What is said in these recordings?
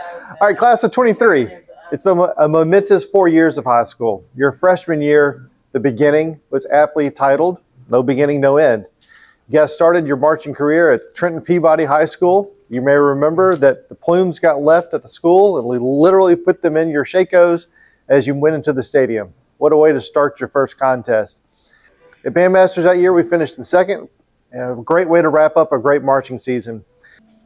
All right, class of 23. It's been a momentous 4 years of high school. Your freshman year, the beginning, was aptly titled No Beginning, No End. You guys started your marching career at Trenton Peabody High School. You may remember that the plumes got left at the school and we literally put them in your Shakos as you went into the stadium. What a way to start your first contest. At Bandmasters that year, we finished in second. A great way to wrap up a great marching season.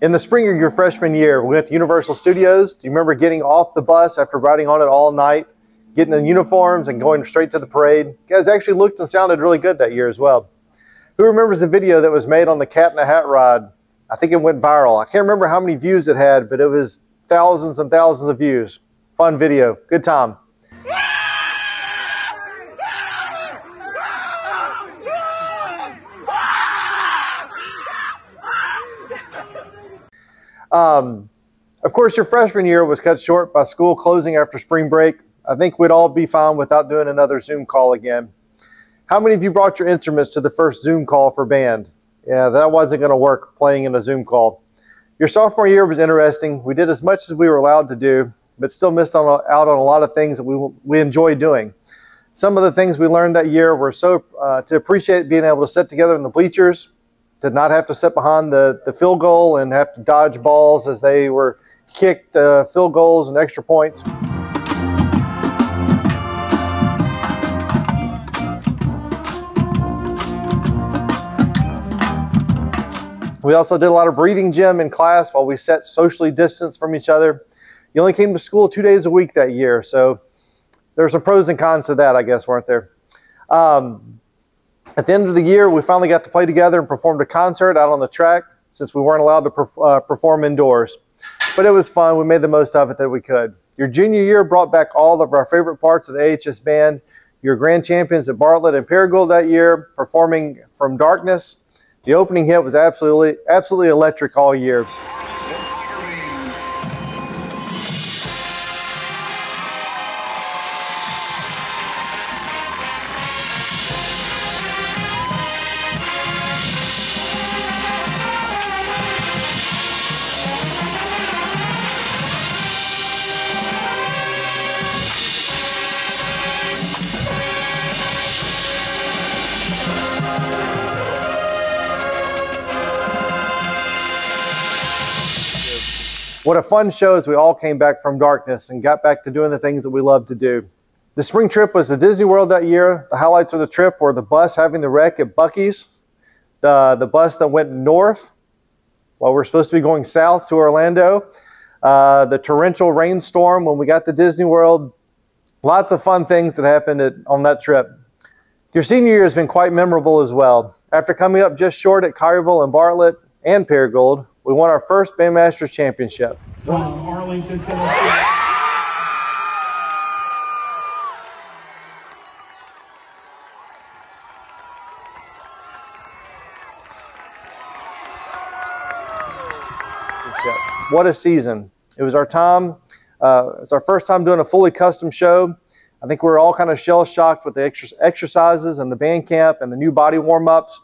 In the spring of your freshman year, we went to Universal Studios. Do you remember getting off the bus after riding on it all night, getting in uniforms and going straight to the parade? You guys actually looked and sounded really good that year as well. Who remembers the video that was made on the Cat in the Hat ride? I think it went viral. I can't remember how many views it had, but it was thousands and thousands of views. Fun video. Good time. Of course, your freshman year was cut short by school closing after spring break. I think we'd all be fine without doing another Zoom call again. How many of you brought your instruments to the first Zoom call for band? Yeah, that wasn't going to work, playing in a Zoom call. Your sophomore year was interesting. We did as much as we were allowed to do, but still missed out on a lot of things that we enjoyed doing. Some of the things we learned that year were to appreciate being able to sit together in the bleachers, to not have to sit behind the field goal and have to dodge balls as they were kicked, field goals and extra points. We also did a lot of breathing gym in class while we sat socially distanced from each other. You only came to school 2 days a week that year, so there's some pros and cons to that, I guess, weren't there? At the end of the year, we finally got to play together and performed a concert out on the track since we weren't allowed to perform indoors. But it was fun. We made the most of it that we could. Your junior year brought back all of our favorite parts of the AHS band. Your grand champions at Bartlett and Paragould that year, performing From Darkness. The opening hit was absolutely electric all year. What a fun show as we all came back from darkness and got back to doing the things that we love to do. The spring trip was to Disney World that year. The highlights of the trip were the bus having the wreck at Buc-ee's, the bus that went north while we're supposed to be going south to Orlando, the torrential rainstorm when we got to Disney World. Lots of fun things that happened on that trip. Your senior year has been quite memorable as well. After coming up just short at Collierville and Bartlett and Paragould, we won our first Bandmasters championship. From Arlington, Tennessee. What a season. It was our time. It's our first time doing a fully custom show. I think we were all kind of shell-shocked with the exercises and the band camp and the new body warm-ups.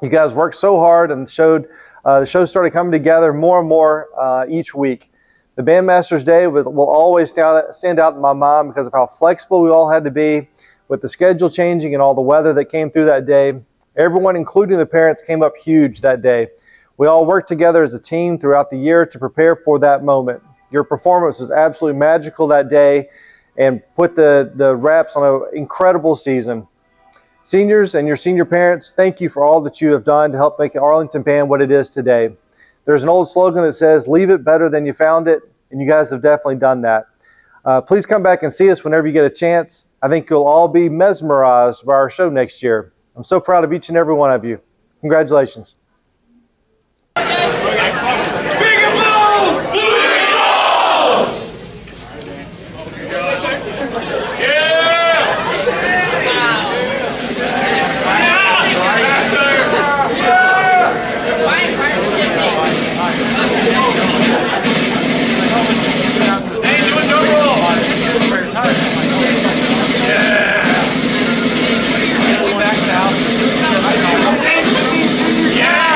You guys worked so hard and the show started coming together more and more each week. The Bandmasters Day will always stand out in my mind because of how flexible we all had to be with the schedule changing and all the weather that came through that day. Everyone, including the parents, came up huge that day. We all worked together as a team throughout the year to prepare for that moment. Your performance was absolutely magical that day and put the wraps on an incredible season. Seniors and your senior parents, thank you for all that you have done to help make the Arlington Band what it is today. There's an old slogan that says, leave it better than you found it, and you guys have definitely done that. Please come back and see us whenever you get a chance. I think you'll all be mesmerized by our show next year. I'm so proud of each and every one of you. Congratulations. Yeah!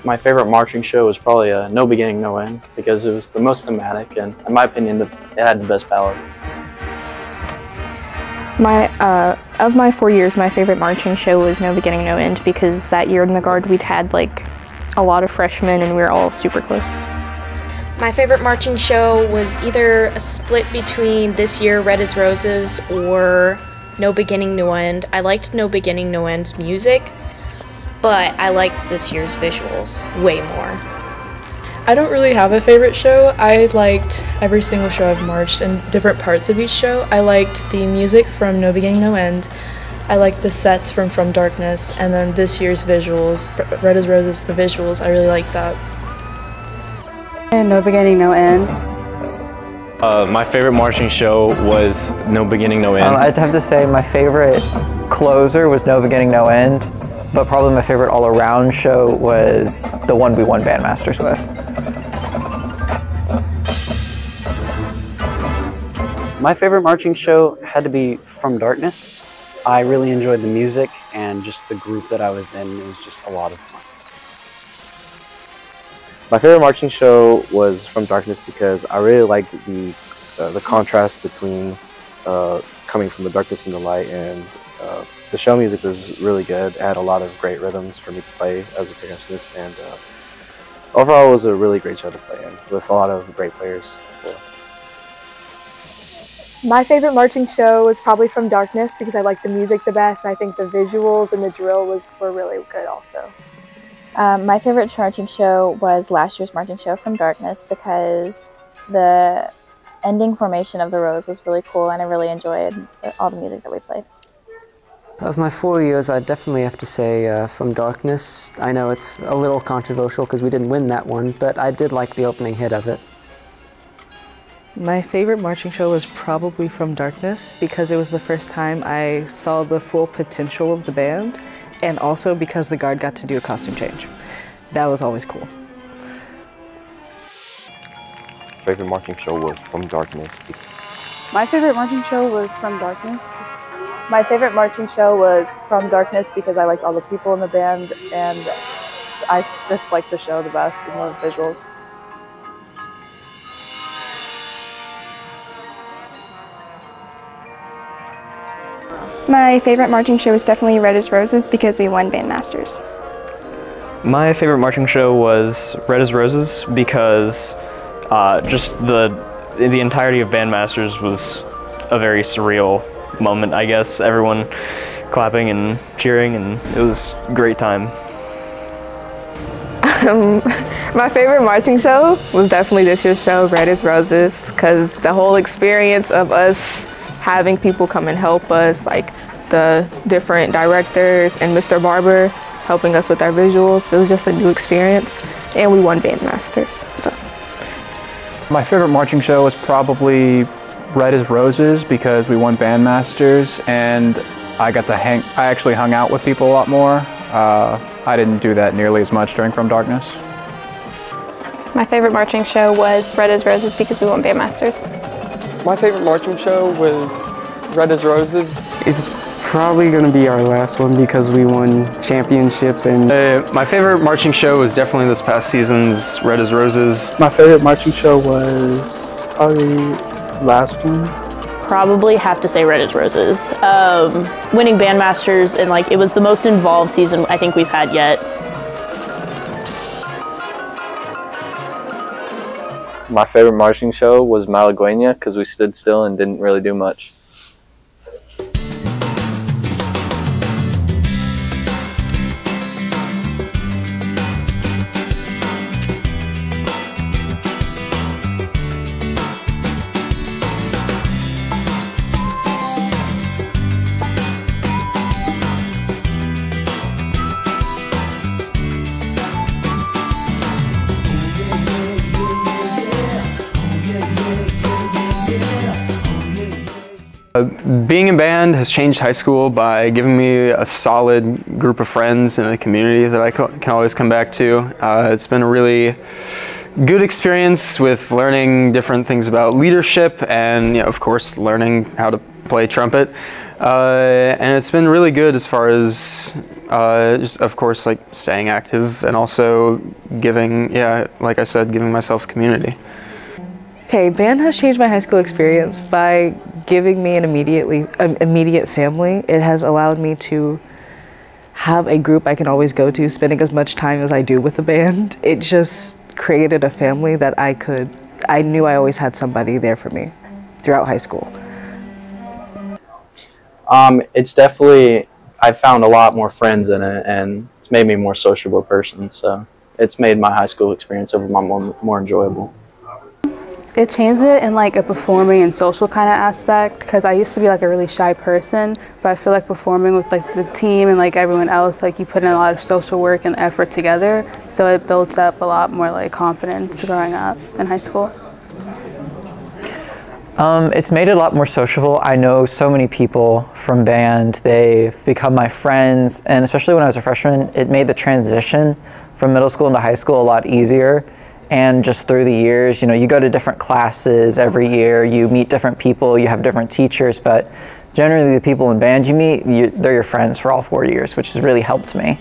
My favorite marching show was probably No Beginning, No End, because it was the most thematic and, in my opinion, it had the best ballad. Of my 4 years, my favorite marching show was No Beginning, No End, because that year in the Guard we'd had like a lot of freshmen and we were all super close. My favorite marching show was either a split between this year, Red as Roses, or No Beginning, No End. I liked No Beginning, No End's music, but I liked this year's visuals way more. I don't really have a favorite show. I liked every single show I've marched and different parts of each show. I liked the music from No Beginning, No End. I liked the sets from Darkness, and then this year's visuals, Red as Roses, the visuals, I really liked that. And No Beginning, No End. My favorite marching show was No Beginning, No End. I'd have to say my favorite closer was No Beginning, No End, but probably my favorite all-around show was the one we won Bandmasters with. My favorite marching show had to be From Darkness. I really enjoyed the music and just the group that I was in. It was just a lot of fun. My favorite marching show was From Darkness because I really liked the contrast between coming from the darkness and the light, and the show music was really good. It had a lot of great rhythms for me to play as a percussionist, and overall it was a really great show to play in with a lot of great players. So. My favorite marching show was probably From Darkness because I liked the music the best, and I think the visuals and the drill were really good also. My favorite marching show was last year's marching show, From Darkness, because the ending formation of the rows was really cool and I really enjoyed all the music that we played. Of my 4 years, I definitely have to say From Darkness. I know it's a little controversial because we didn't win that one, but I did like the opening hit of it. My favorite marching show was probably From Darkness because it was the first time I saw the full potential of the band, and also because the Guard got to do a costume change. That was always cool. Favorite marching show was From Darkness. My favorite marching show was From Darkness. My favorite marching show was From Darkness because I liked all the people in the band and I just liked the show the best and the visuals. My favorite marching show was definitely Red as Roses because we won Bandmasters. My favorite marching show was Red as Roses because just the entirety of Bandmasters was a very surreal moment, I guess. Everyone clapping and cheering, and it was a great time. My favorite marching show was definitely this year's show, Red as Roses, because the whole experience of us having people come and help us, like the different directors and Mr. Barber helping us with our visuals. It was just a new experience, and we won Bandmasters. So. My favorite marching show was probably Red as Roses because we won Bandmasters, and I actually hung out with people a lot more. I didn't do that nearly as much during From Darkness. My favorite marching show was Red as Roses because we won Bandmasters. My favorite marching show was Red as Roses. It's probably going to be our last one because we won championships. And my favorite marching show was definitely this past season's Red as Roses. My favorite marching show was probably last one. Probably have to say Red as Roses. Winning Bandmasters, and like it was the most involved season I think we've had yet. My favorite marching show was Malagueña because we stood still and didn't really do much. Being in band has changed high school by giving me a solid group of friends and a community that I can always come back to. It's been a really good experience with learning different things about leadership and, of course, learning how to play trumpet. And it's been really good as far as Just, of course, like staying active and also giving, yeah, like I said, giving myself community. Okay, band has changed my high school experience by giving me an immediate family. It has allowed me to have a group I can always go to, spending as much time as I do with the band. It just created a family that I knew I always had somebody there for me throughout high school. It's definitely, I found a lot more friends in it, and it's made me a more sociable person, so it's made my high school experience overall more enjoyable. It changed it in like a performing and social kind of aspect, because I used to be like a really shy person, but I feel like performing with like the team and like everyone else, like you put in a lot of social work and effort together, so it builds up a lot more like confidence growing up in high school. It's made it a lot more sociable. I know so many people from band. They've become my friends, and especially when I was a freshman, it made the transition from middle school into high school a lot easier. And just through the years, you know, you go to different classes every year, you meet different people, you have different teachers, but generally the people in band you meet, they're your friends for all 4 years, which has really helped me.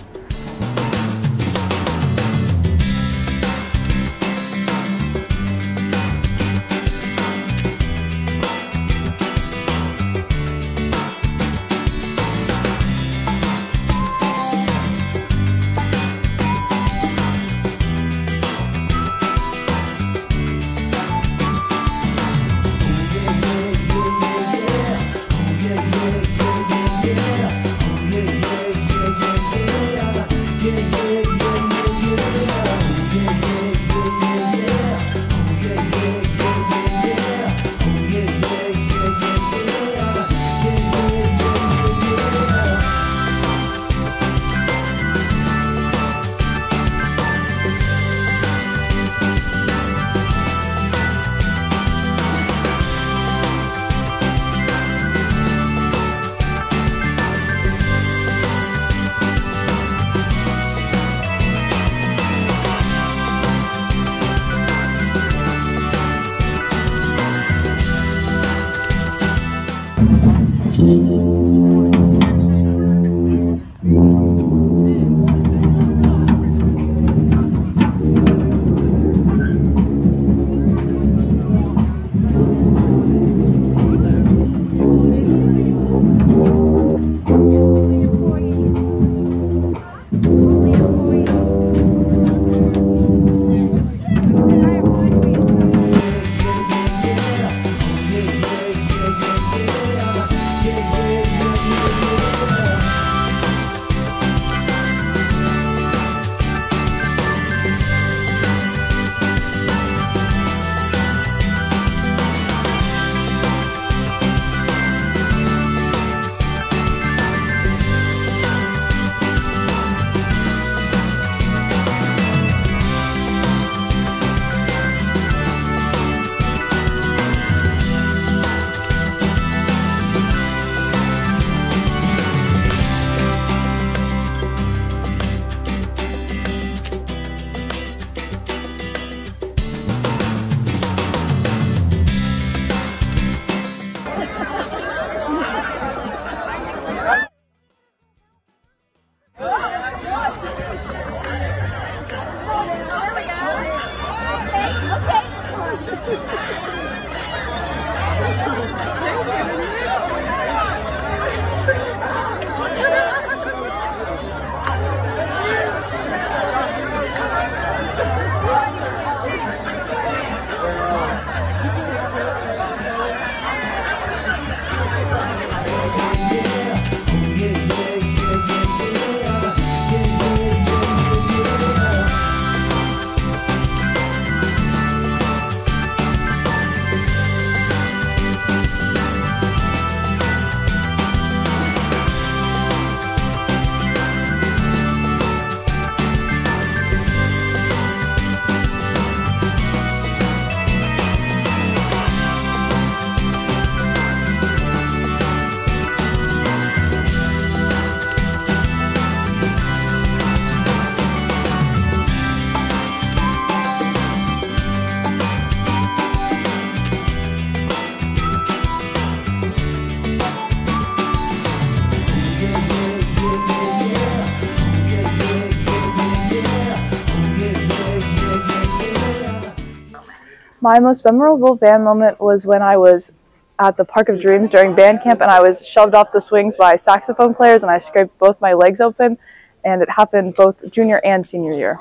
My most memorable band moment was when I was at the Park of Dreams during band camp and I was shoved off the swings by saxophone players and I scraped both my legs open, and it happened both junior and senior year.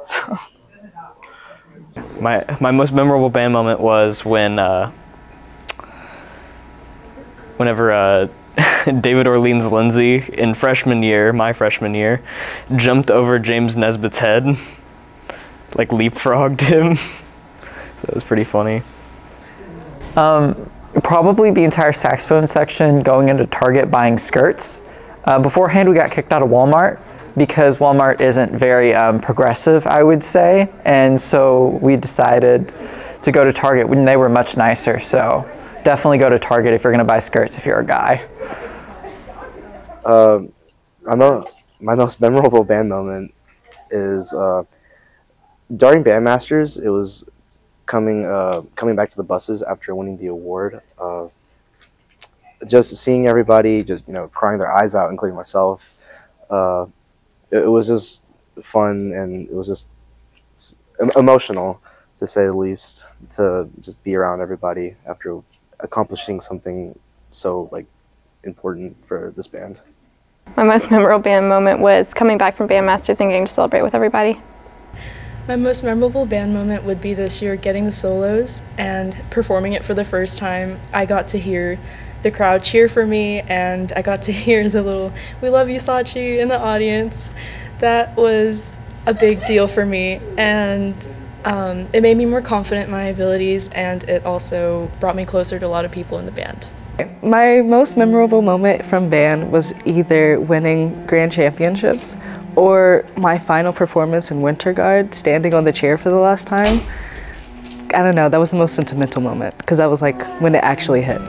So. My most memorable band moment was when whenever David Orleans Lindsay in my freshman year, jumped over James Nesbitt's head, like leapfrogged him. So it was pretty funny. Probably the entire saxophone section going into Target buying skirts. Beforehand, we got kicked out of Walmart because Walmart isn't very progressive, I would say. And so we decided to go to Target when they were much nicer. So definitely go to Target if you're going to buy skirts if you're a guy. I know my most memorable band moment is during Bandmasters. It was coming back to the buses after winning the award. Just seeing everybody just crying their eyes out, including myself. It was just fun, and it was just emotional, to say the least, to just be around everybody after accomplishing something so important for this band. My most memorable band moment was coming back from Bandmasters and getting to celebrate with everybody. My most memorable band moment would be this year getting the solos and performing it for the first time. I got to hear the crowd cheer for me, and I got to hear the little "We love you, Sachi" in the audience. That was a big deal for me, and it made me more confident in my abilities, and it also brought me closer to a lot of people in the band. My most memorable moment from band was either winning grand championships or my final performance in Winter Guard, standing on the chair for the last time. I don't know, that was the most sentimental moment because that was like when it actually hit.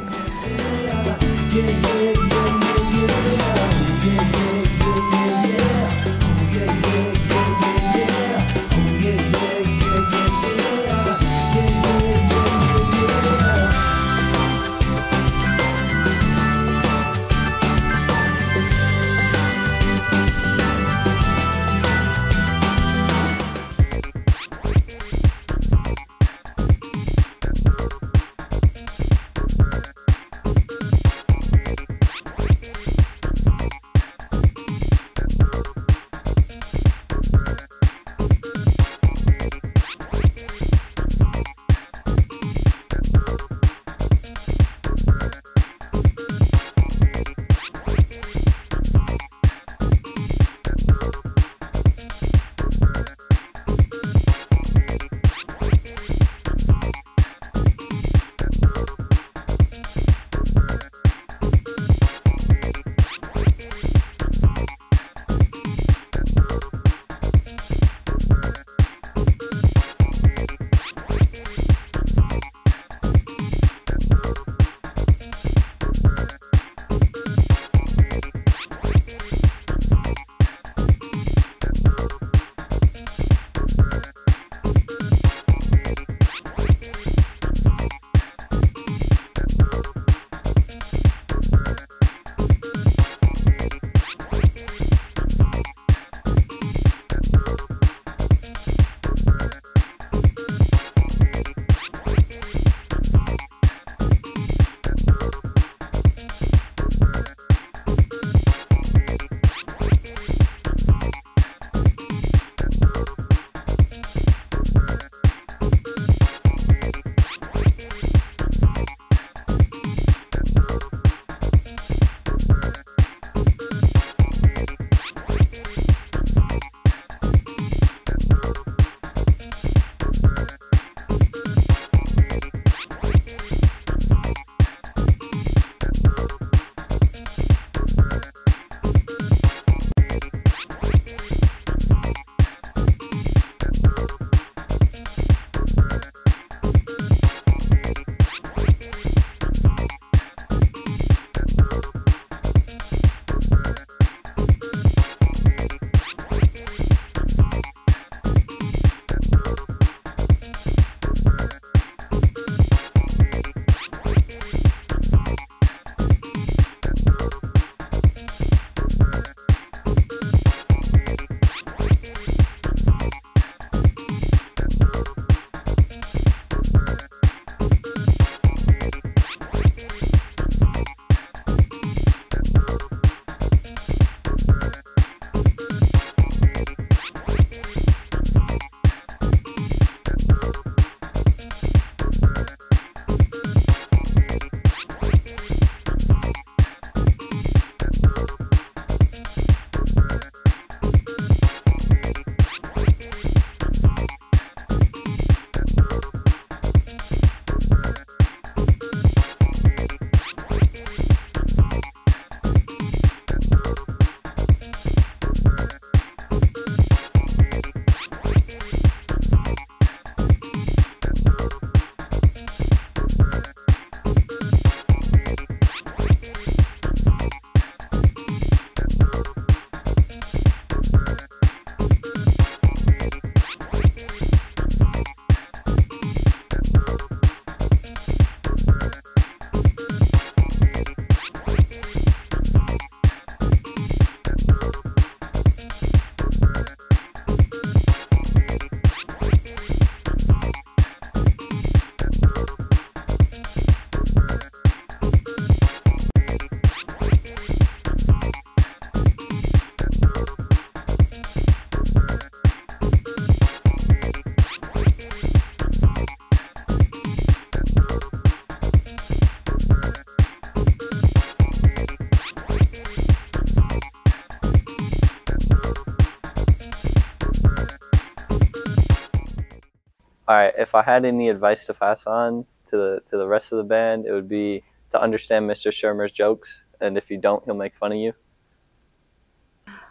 All right, if I had any advice to pass on to the rest of the band, it would be to understand Mr. Shermer's jokes, and if you don't, he'll make fun of you.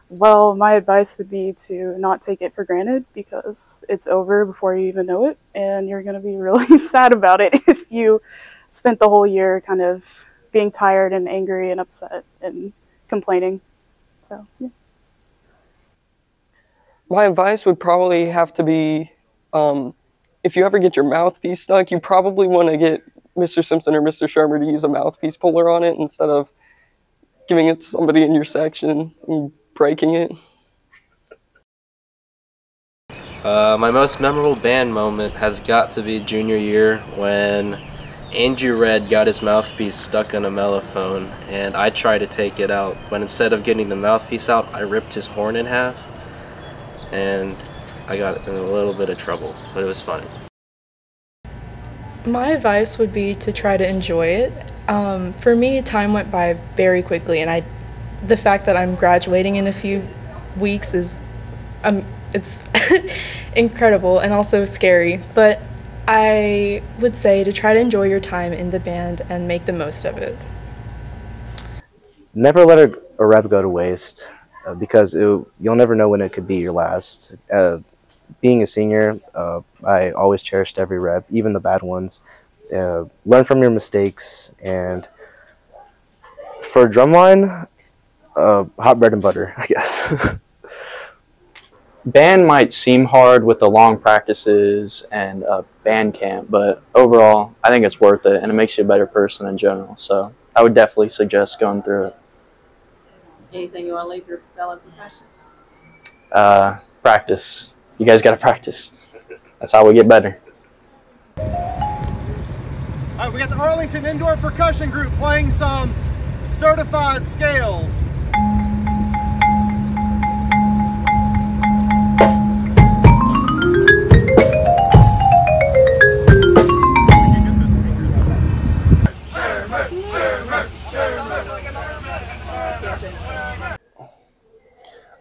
Well, my advice would be to not take it for granted because it's over before you even know it, and you're going to be really sad about it if you spent the whole year kind of being tired and angry and upset and complaining. So, yeah. My advice would probably have to be, if you ever get your mouthpiece stuck, you probably want to get Mr. Simpson or Mr. Shermer to use a mouthpiece puller on it instead of giving it to somebody in your section and breaking it. My most memorable band moment has got to be junior year when Andrew Red got his mouthpiece stuck on a mellophone and I tried to take it out, but instead of getting the mouthpiece out, I ripped his horn in half and I got in a little bit of trouble, but it was funny. My advice would be to try to enjoy it. For me, time went by very quickly, and the fact that I'm graduating in a few weeks is, it's incredible and also scary. But I would say to try to enjoy your time in the band and make the most of it. Never let a rep go to waste because you'll never know when it could be your last. Being a senior, I always cherished every rep, even the bad ones. Learn from your mistakes, and for drumline, hot bread and butter, I guess. Band might seem hard with the long practices and band camp, but overall, I think it's worth it, and it makes you a better person in general. So I would definitely suggest going through it. Anything you want to leave your fellow professionals? Practice. You guys got to practice. That's how we get better. All right, we got the Arlington Indoor Percussion Group playing some certified scales.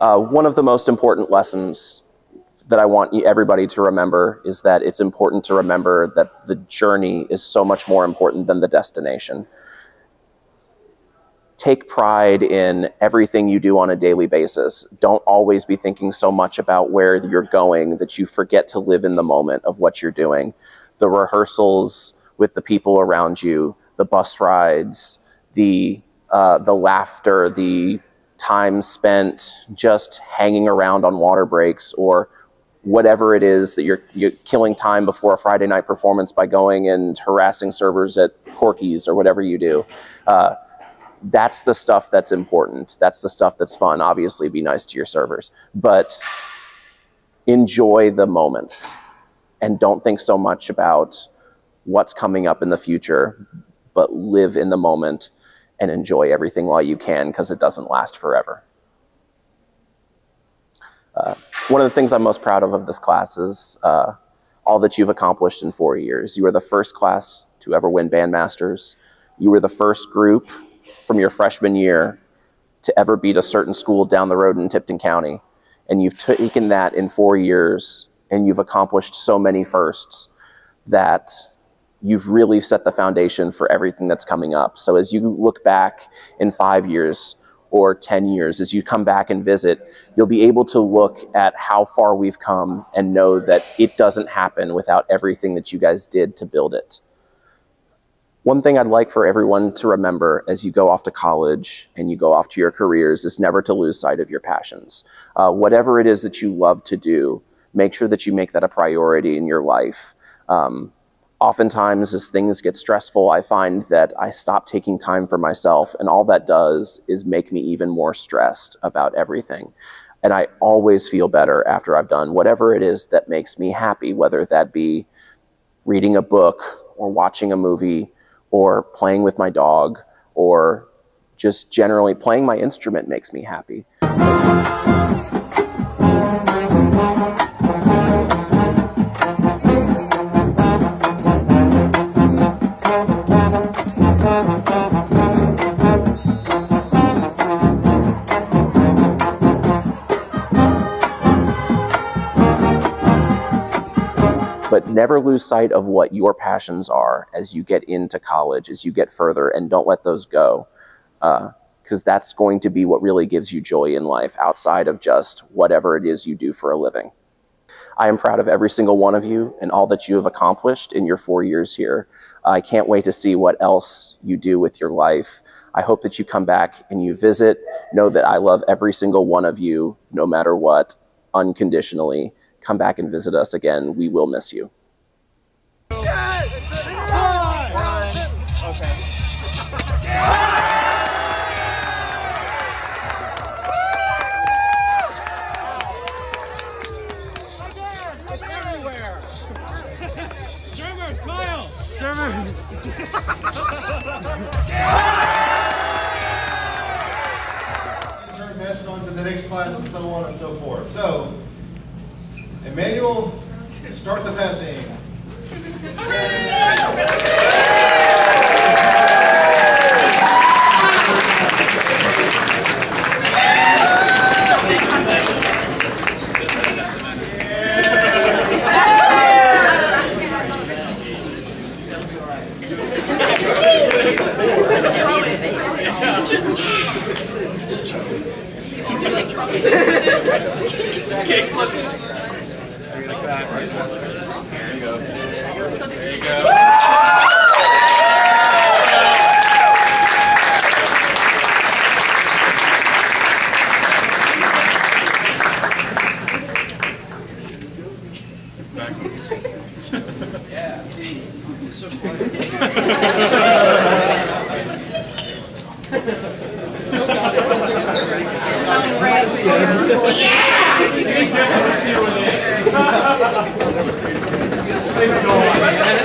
One of the most important lessons that I want everybody to remember is that it's important to remember that the journey is so much more important than the destination. Take pride in everything you do on a daily basis. Don't always be thinking so much about where you're going that you forget to live in the moment of what you're doing. The rehearsals with the people around you, the bus rides, the laughter, the time spent just hanging around on water breaks, or whatever it is that you're killing time before a Friday night performance by going and harassing servers at Corky's or whatever you do. That's the stuff that's important. That's the stuff that's fun. Obviously, be nice to your servers, but enjoy the moments and don't think so much about what's coming up in the future, but live in the moment and enjoy everything while you can, because it doesn't last forever. One of the things I'm most proud of this class is all that you've accomplished in 4 years. You were the first class to ever win Bandmasters. You were the first group from your freshman year to ever beat a certain school down the road in Tipton County. And you've taken that in 4 years, and you've accomplished so many firsts that you've really set the foundation for everything that's coming up. So as you look back in 5 years or 10 years, as you come back and visit, you'll be able to look at how far we've come and know that it doesn't happen without everything that you guys did to build it. One thing I'd like for everyone to remember as you go off to college and you go off to your careers is never to lose sight of your passions. Whatever it is that you love to do, make sure that you make that a priority in your life. Oftentimes, as things get stressful, I find that I stop taking time for myself, and all that does is make me even more stressed about everything. And I always feel better after I've done whatever it is that makes me happy, whether that be reading a book or watching a movie or playing with my dog or just generally playing my instrument makes me happy. But never lose sight of what your passions are as you get into college, as you get further, and don't let those go. Because that's going to be what really gives you joy in life outside of just whatever it is you do for a living. I am proud of every single one of you and all that you have accomplished in your 4 years here. I can't wait to see what else you do with your life. I hope that you come back and you visit. Know that I love every single one of you, no matter what, unconditionally. Come back and visit us again. We will miss you. Turn this on to the next class and so on and so forth. So, Emmanuel, start the passing. There you go. There you go.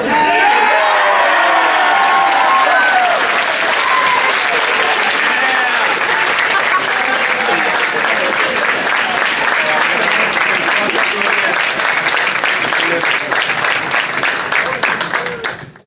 Yeah.